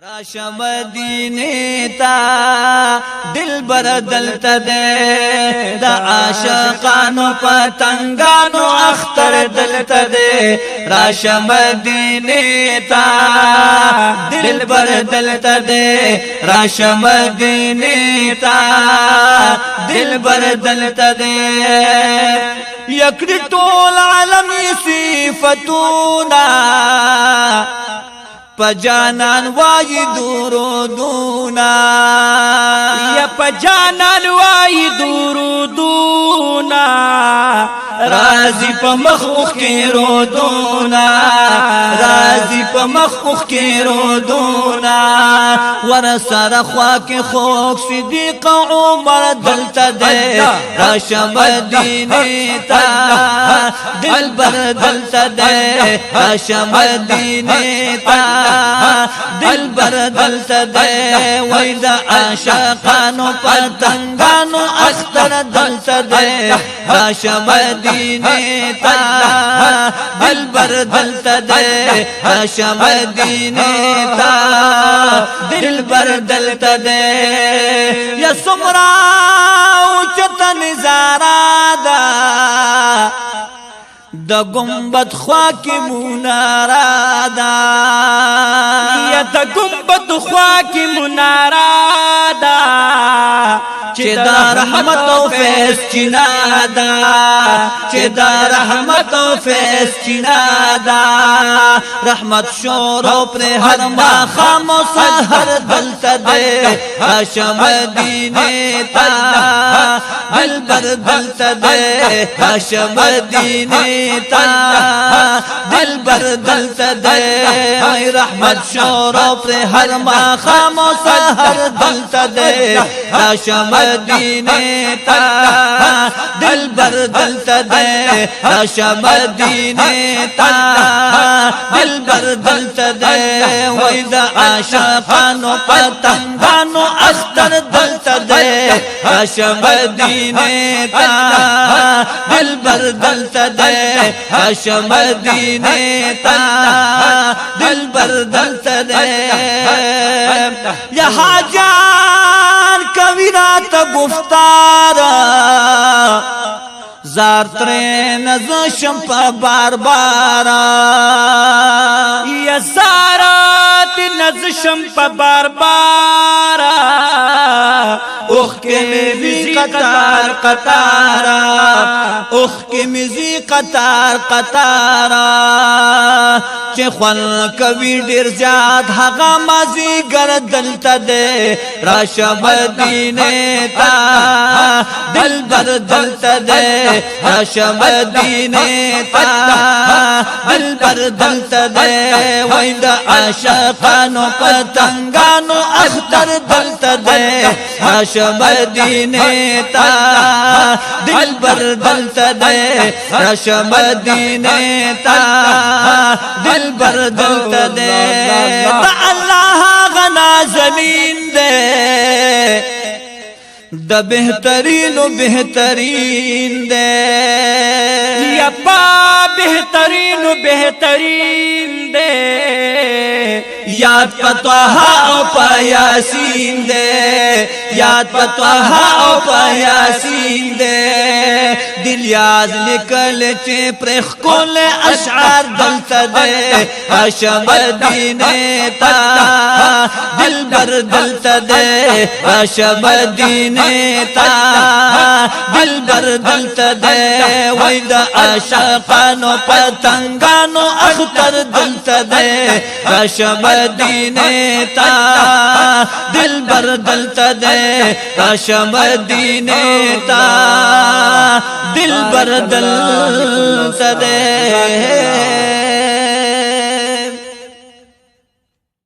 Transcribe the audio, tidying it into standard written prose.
راشه مدینه تا دل بر دلته ده د عاشقانو پتنګانو اختر دلته ده راشه مدینه تا دل بر دلته ده راشه مدینه تا دل بر دلته ده یکړي ټول عالم صفاتونه پجانان وای درودونا یا پجانان وای درودونا رازی په مخوخ کې رودونا رازی په مخوخ کې رودونا ورسره خوا کې خوک صدیق عمر دلته ده راشه مدینه تا دل بر دلته ده راشه مدینه تا دل بر دلته ده وای د عاشقانو پتنګانو اختر دلته ده راشه مدینه تا دل بر دلته ده راشه مدینه تا دل بر دلته ده یا سمرا اوچت نظاره ده د گنبد خوا کی منارا دا یا د گنبد خوا کی منارا دا چې دا رحمت او فیض چینا دا چې دا رحمت او فیض چینا دا رحمت شور او پر هر ما خام او سحر دلته ده راشه مدینه تا دل بر دلته ده راشه مدینه تا دل بر دلته ده ای رحمت شور او پر هر ما خام او سحر دلته ده راشه مدینه تا دل بر دلته ده راشه مدینه تا دل بر دلته ده وای د عاشقانو پتنګانو اختر دلته ده راشه مدینه تا دل بر دلته ده راشه مدینه تا دل بر دلته ده یا حاجان کویرات گفتارا زار ترین زشم پا بار بارا یا زارات نزشم پا بار بارا اوخ کے میزی قطار قطارا اوخ کے میزی قطار قطارا چه خوان کوي ډیر زیات هغه مازی ګر دلته ده راشه مدینه تا دل بر دلته ده راشه مدینه تا دل بر دلته ده وای د عاشقانو پتنګانو اختر دلته ده راشه مدینه تا دل بر دلته ده راشه مدینه تا دل بر دلته ده دا الله غنا زمین ده دا بہترین و بہترین ده یا پا بہترین و بہترین ده یاد پتوها او پا یاسین ده یاد پتوها او پا یاسین ده دل یاز نکل چه پرخ کل اشعار دلته ده راشه مدینه تا دل بر دلته ده راشه مدینه تا دل بر دلته ده وای د عاشقانو پتنګانو اختر دلته ده راشه مدینه تا دل بر دلته ده راشه مدینه تا دل بر دلته ده